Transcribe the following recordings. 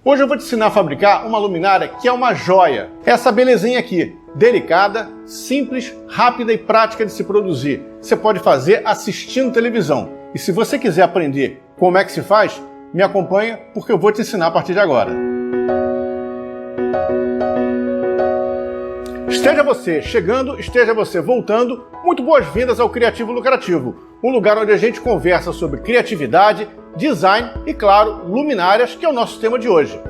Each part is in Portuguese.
Hoje eu vou te ensinar a fabricar uma luminária que é uma joia. Essa belezinha aqui, delicada, simples, rápida e prática de se produzir. Você pode fazer assistindo televisão. E se você quiser aprender como é que se faz, me acompanha porque eu vou te ensinar a partir de agora. Esteja você chegando, esteja você voltando, muito boas-vindas ao Criativo Lucrativo, um lugar onde a gente conversa sobre criatividade, design e, claro, luminárias, que é o nosso tema de hoje.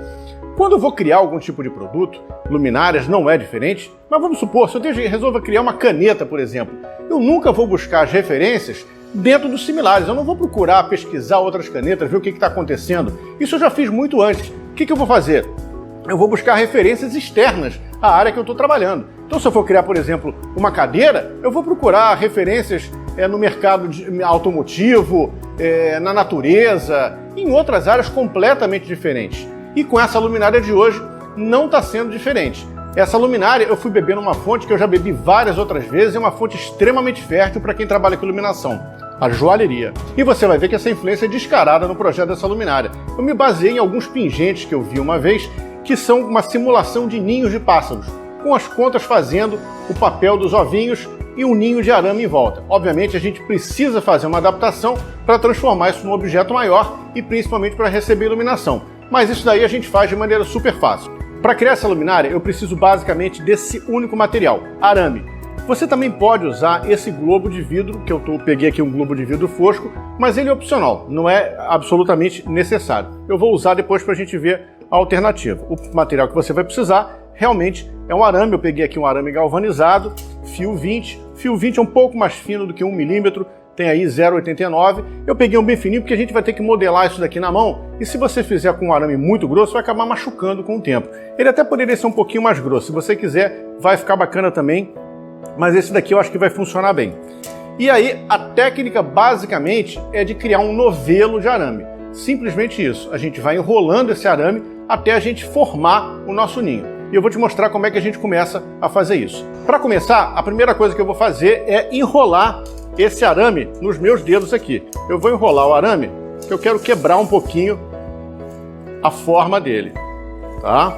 Quando eu vou criar algum tipo de produto, luminárias não é diferente, mas vamos supor, se eu resolver criar uma caneta, por exemplo, eu nunca vou buscar as referências dentro dos similares, eu não vou procurar pesquisar outras canetas, ver o que está acontecendo. Isso eu já fiz muito antes. O que eu vou fazer? Eu vou buscar referências externas à área que eu estou trabalhando. Então, se eu for criar, por exemplo, uma cadeira, eu vou procurar referências no mercado automotivo, na natureza, em outras áreas completamente diferentes. E com essa luminária de hoje, não está sendo diferente. Essa luminária eu fui beber numa fonte que eu já bebi várias outras vezes, é uma fonte extremamente fértil para quem trabalha com iluminação, a joalheria. E você vai ver que essa influência é descarada no projeto dessa luminária. Eu me baseei em alguns pingentes que eu vi uma vez, que são uma simulação de ninhos de pássaros, com as pontas fazendo o papel dos ovinhos e um ninho de arame em volta. Obviamente a gente precisa fazer uma adaptação para transformar isso num objeto maior e principalmente para receber iluminação. Mas isso daí a gente faz de maneira super fácil. Para criar essa luminária eu preciso basicamente desse único material, arame. Você também pode usar esse globo de vidro, que eu peguei aqui um globo de vidro fosco, mas ele é opcional, não é absolutamente necessário. Eu vou usar depois para a gente ver a alternativa. O material que você vai precisar realmente é um arame. Eu peguei aqui um arame galvanizado, fio 20. Fio 20 é um pouco mais fino do que 1 milímetro, tem aí 0,89. Eu peguei um bem fininho porque a gente vai ter que modelar isso daqui na mão. E se você fizer com um arame muito grosso, vai acabar machucando com o tempo. Ele até poderia ser um pouquinho mais grosso. Se você quiser, vai ficar bacana também. Mas esse daqui eu acho que vai funcionar bem. E aí, a técnica basicamente é de criar um novelo de arame. Simplesmente isso. A gente vai enrolando esse arame até a gente formar o nosso ninho. E eu vou te mostrar como é que a gente começa a fazer isso. Para começar, a primeira coisa que eu vou fazer é enrolar esse arame nos meus dedos aqui. Eu vou enrolar o arame, que eu quero quebrar um pouquinho a forma dele, tá?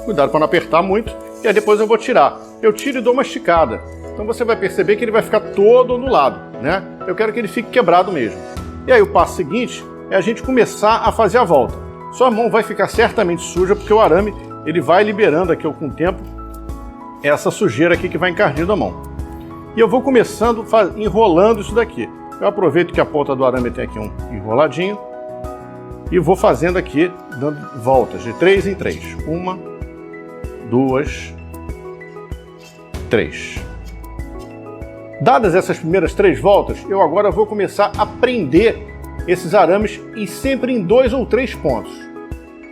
Cuidado para não apertar muito. E aí depois eu vou tirar. Eu tiro e dou uma esticada. Então você vai perceber que ele vai ficar todo ondulado, né? Eu quero que ele fique quebrado mesmo. E aí o passo seguinte é a gente começar a fazer a volta. Sua mão vai ficar certamente suja, porque o arame ele vai liberando aqui com o tempo essa sujeira aqui que vai encardindo a mão. E eu vou começando enrolando isso daqui. Eu aproveito que a ponta do arame tem aqui um enroladinho e vou fazendo aqui, dando voltas de 3 em 3. 1, 2, 3. Dadas essas primeiras 3 voltas, eu agora vou começar a prender esses arames sempre em 2 ou 3 pontos.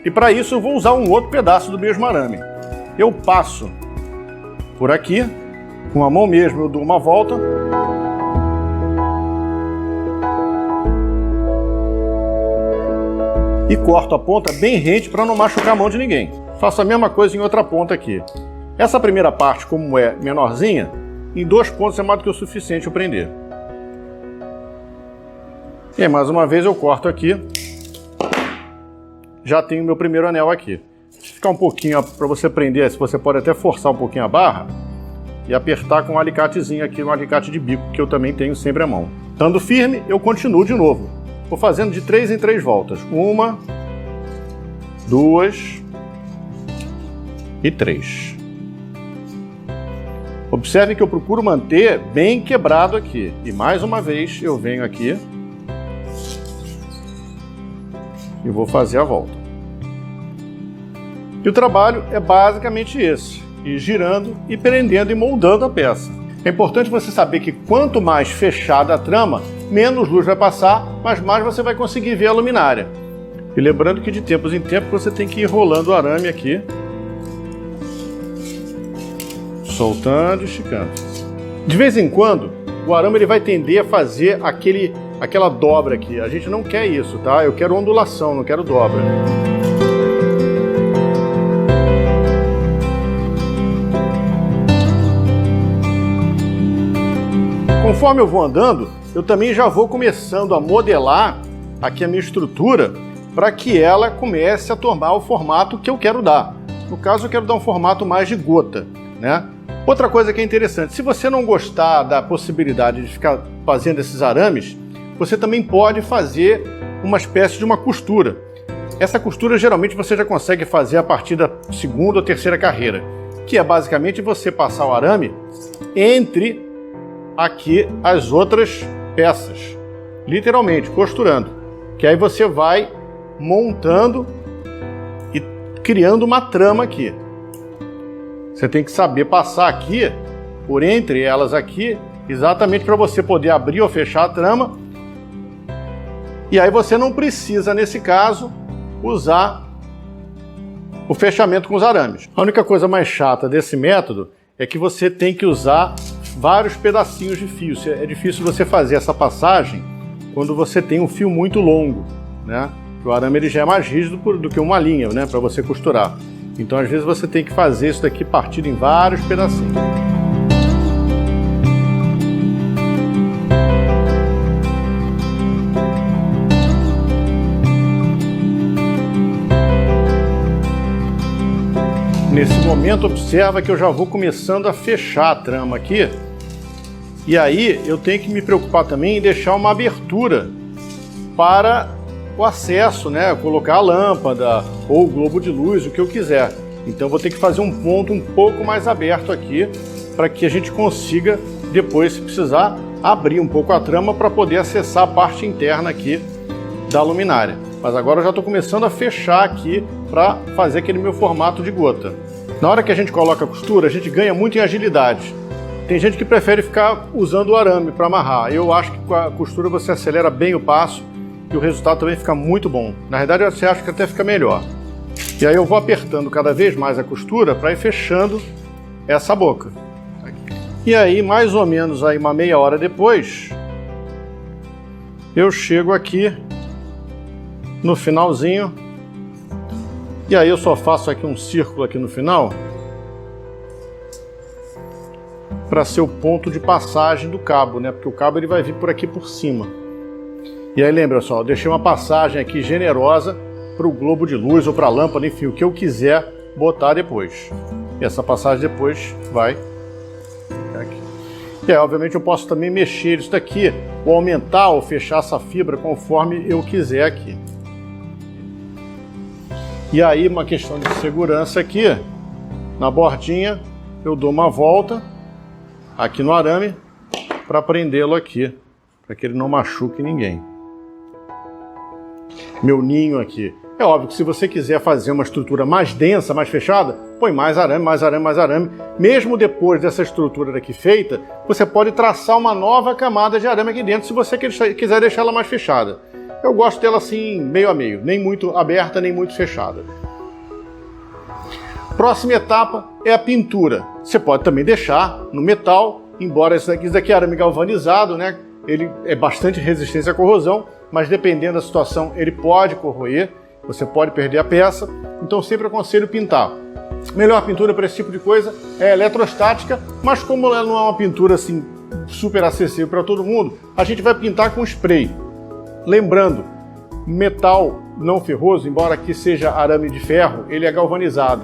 E para isso eu vou usar um outro pedaço do mesmo arame. Eu passo por aqui, com a mão mesmo eu dou uma volta. E corto a ponta bem rente para não machucar a mão de ninguém. Faço a mesma coisa em outra ponta aqui. Essa primeira parte, como é menorzinha, em 2 pontos é mais do que o suficiente eu prender. E aí, mais uma vez eu corto aqui. Já tenho meu primeiro anel aqui. Se ficar um pouquinho para você prender, você pode até forçar um pouquinho a barra e apertar com um alicatezinho aqui, um alicate de bico, que eu também tenho sempre à mão. Estando firme, eu continuo de novo. Vou fazendo de 3 em 3 voltas. 1, 2 e 3. Observe que eu procuro manter bem quebrado aqui. E mais uma vez eu venho aqui e vou fazer a volta. E o trabalho é basicamente esse, ir girando e prendendo e moldando a peça. É importante você saber que quanto mais fechada a trama, menos luz vai passar, mas mais você vai conseguir ver a luminária. E lembrando que de tempos em tempos você tem que ir rolando o arame aqui, soltando e esticando. De vez em quando, o arame ele vai tender a fazer aquela dobra aqui. A gente não quer isso, tá? Eu quero ondulação, não quero dobra. Conforme eu vou andando, eu também já vou começando a modelar aqui a minha estrutura para que ela comece a tomar o formato que eu quero dar. No caso, eu quero dar um formato mais de gota, né? Outra coisa que é interessante, se você não gostar da possibilidade de ficar fazendo esses arames, você também pode fazer uma espécie de uma costura. Essa costura geralmente você já consegue fazer a partir da segunda ou terceira carreira, que é basicamente você passar o arame entre aqui as outras peças, literalmente costurando, que aí você vai montando e criando uma trama aqui. Você tem que saber passar aqui, por entre elas aqui, exatamente para você poder abrir ou fechar a trama. E aí você não precisa, nesse caso, usar o fechamento com os arames. A única coisa mais chata desse método é que você tem que usar vários pedacinhos de fio. É difícil você fazer essa passagem quando você tem um fio muito longo, né? O arame ele já é mais rígido do que uma linha, né, para você costurar. Então, às vezes, você tem que fazer isso daqui partido em vários pedacinhos. Nesse momento, observa que eu já vou começando a fechar a trama aqui. E aí, eu tenho que me preocupar também em deixar uma abertura para o acesso, né? Colocar a lâmpada ou o globo de luz, o que eu quiser. Então, eu vou ter que fazer um ponto um pouco mais aberto aqui para que a gente consiga, depois, se precisar, abrir um pouco a trama para poder acessar a parte interna aqui da luminária. Mas agora eu já estou começando a fechar aqui para fazer aquele meu formato de gota. Na hora que a gente coloca a costura, a gente ganha muito em agilidade. Tem gente que prefere ficar usando o arame para amarrar. Eu acho que com a costura você acelera bem o passo e o resultado também fica muito bom. Na verdade, você acha que até fica melhor. E aí eu vou apertando cada vez mais a costura para ir fechando essa boca. E aí, mais ou menos aí uma meia hora depois, eu chego aqui no finalzinho. E aí eu só faço aqui um círculo aqui no final para ser o ponto de passagem do cabo, né? Porque o cabo ele vai vir por aqui por cima. E aí lembra só, eu deixei uma passagem aqui generosa para o globo de luz ou para a lâmpada, enfim, o que eu quiser botar depois. E essa passagem depois vai aqui. E aí, obviamente, eu posso também mexer isso daqui, ou aumentar ou fechar essa fibra conforme eu quiser aqui. E aí, uma questão de segurança aqui, na bordinha, eu dou uma volta aqui no arame para prendê-lo aqui, para que ele não machuque ninguém. Meu ninho aqui. É óbvio que se você quiser fazer uma estrutura mais densa, mais fechada, põe mais arame, mais arame, mais arame. Mesmo depois dessa estrutura daqui feita, você pode traçar uma nova camada de arame aqui dentro se você quiser deixar ela mais fechada. Eu gosto dela assim, meio a meio, nem muito aberta, nem muito fechada. Próxima etapa é a pintura. Você pode também deixar no metal, embora isso daqui é arame galvanizado, né? Ele é bastante resistente à corrosão, mas dependendo da situação ele pode corroer, você pode perder a peça, então sempre aconselho pintar. Melhor pintura para esse tipo de coisa é eletrostática, mas como ela não é uma pintura assim super acessível para todo mundo, a gente vai pintar com spray. Lembrando, metal não ferroso, embora aqui seja arame de ferro, ele é galvanizado.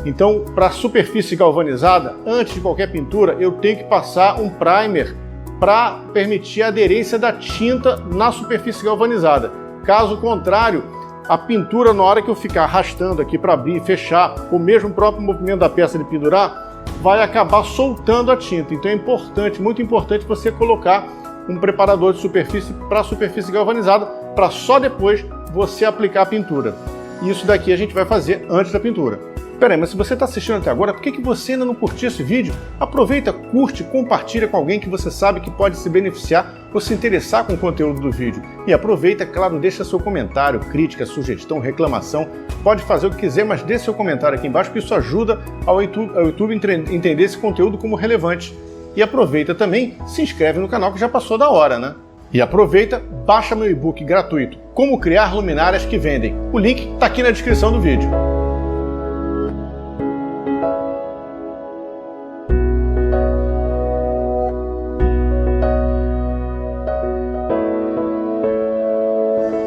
Então, para a superfície galvanizada, antes de qualquer pintura, eu tenho que passar um primer para permitir a aderência da tinta na superfície galvanizada. Caso contrário, a pintura, na hora que eu ficar arrastando aqui para abrir e fechar, o mesmo próprio movimento da peça de pendurar, vai acabar soltando a tinta. Então é importante, muito importante, você colocar um preparador de superfície para a superfície galvanizada, para só depois você aplicar a pintura. Isso daqui a gente vai fazer antes da pintura. Peraí, mas se você está assistindo até agora, por que você ainda não curtiu esse vídeo? Aproveita, curte, compartilha com alguém que você sabe que pode se beneficiar ou se interessar com o conteúdo do vídeo. E aproveita, claro, deixa seu comentário, crítica, sugestão, reclamação. Pode fazer o que quiser, mas deixe seu comentário aqui embaixo, que isso ajuda ao YouTube entender esse conteúdo como relevante. E aproveita também, se inscreve no canal que já passou da hora, né? E aproveita, baixa meu e-book gratuito, Como Criar Luminárias que Vendem. O link está aqui na descrição do vídeo.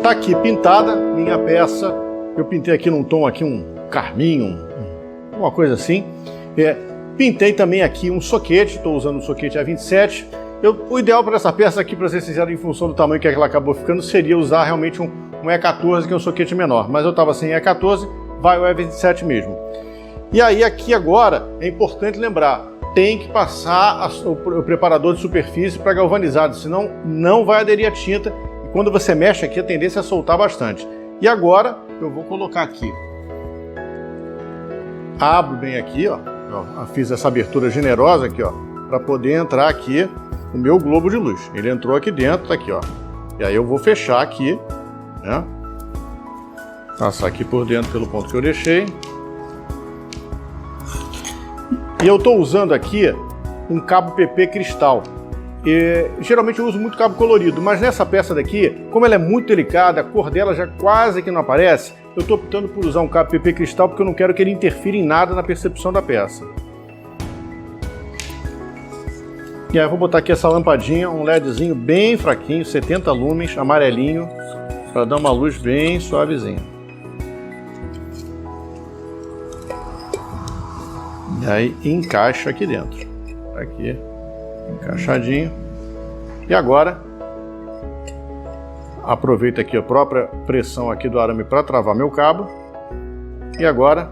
tá aqui pintada minha peça. Eu pintei aqui num tom aqui, um carmim, uma coisa assim. Pintei também aqui um soquete, estou usando um soquete A27. O ideal para essa peça aqui, para ser sincero, em função do tamanho que ela acabou ficando, seria usar realmente um E14, que é um soquete menor. Mas eu estava sem E14, vai o E27 mesmo. E aí aqui agora é importante lembrar, tem que passar o preparador de superfície para galvanizado, senão não vai aderir a tinta. E quando você mexe aqui, a tendência é soltar bastante. E agora eu vou colocar aqui. Abro bem aqui, ó. Fiz essa abertura generosa aqui, ó, para poder entrar aqui o meu globo de luz. Ele entrou aqui dentro, tá aqui, ó. E aí eu vou fechar aqui, né? Passar aqui por dentro pelo ponto que eu deixei. E eu estou usando aqui um cabo PP cristal. Geralmente eu uso muito cabo colorido, mas nessa peça daqui, como ela é muito delicada, a cor dela já quase que não aparece, eu estou optando por usar um cabo PP cristal porque eu não quero que ele interfira em nada na percepção da peça. E aí eu vou botar aqui essa lampadinha, um LEDzinho bem fraquinho, 70 lumens, amarelinho, para dar uma luz bem suavezinha. E aí encaixa aqui dentro. Aqui, encaixadinho. E agora, aproveito aqui a própria pressão aqui do arame para travar meu cabo. E agora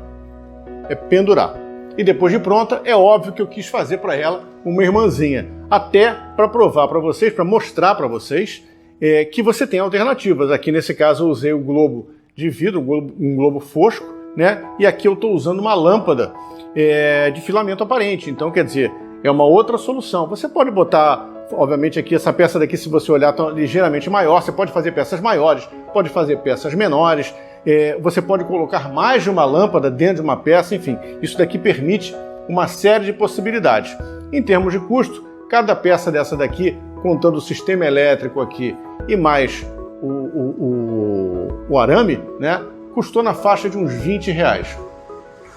é pendurar. E depois de pronta, é óbvio que eu quis fazer para ela uma irmãzinha. Até para provar para vocês, para mostrar para vocês que você tem alternativas. Aqui nesse caso eu usei o globo de vidro, um globo fosco, né? E aqui eu estou usando uma lâmpada de filamento aparente. Então, quer dizer, é uma outra solução. Você pode botar, obviamente, aqui essa peça daqui, se você olhar, está ligeiramente maior. Você pode fazer peças maiores, pode fazer peças menores. Você pode colocar mais de uma lâmpada dentro de uma peça. Enfim, isso daqui permite uma série de possibilidades. Em termos de custo, cada peça dessa daqui, contando o sistema elétrico aqui e mais o arame, né, custou na faixa de uns R$20.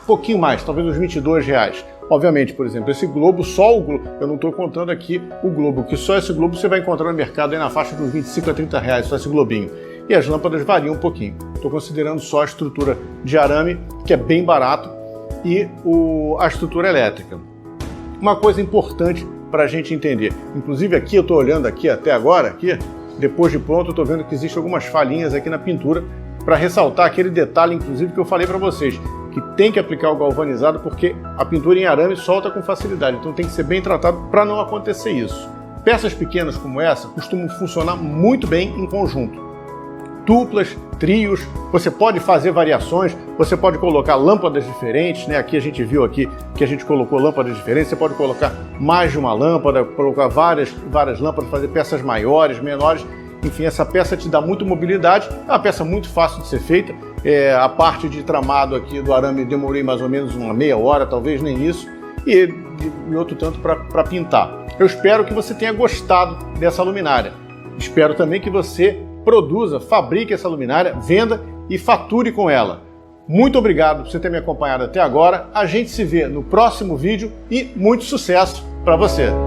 Pouquinho mais, talvez uns R$22. Obviamente, por exemplo, esse globo, só o globo, eu não estou contando aqui o globo, que só esse globo você vai encontrar no mercado aí na faixa de uns R$25 a R$30, só esse globinho. E as lâmpadas variam um pouquinho. Estou considerando só a estrutura de arame, que é bem barato, e a estrutura elétrica. Uma coisa importante para a gente entender, inclusive aqui eu estou olhando aqui até agora, aqui, depois de pronto eu estou vendo que existem algumas falhinhas aqui na pintura, para ressaltar aquele detalhe, inclusive, que eu falei para vocês, que tem que aplicar o galvanizado porque a pintura em arame solta com facilidade, então tem que ser bem tratado para não acontecer isso. Peças pequenas como essa costumam funcionar muito bem em conjunto. Duplas, trios, você pode fazer variações, você pode colocar lâmpadas diferentes, né? Aqui a gente viu aqui que a gente colocou lâmpadas diferentes, você pode colocar mais de uma lâmpada, colocar várias lâmpadas, fazer peças maiores, menores. Enfim, essa peça te dá muita mobilidade, é uma peça muito fácil de ser feita. A parte de tramado aqui do arame demorei mais ou menos uma meia hora, talvez nem isso, e outro tanto para pintar. Eu espero que você tenha gostado dessa luminária. Espero também que você produza, fabrique essa luminária, venda e fature com ela. Muito obrigado por você ter me acompanhado até agora. A gente se vê no próximo vídeo e muito sucesso para você!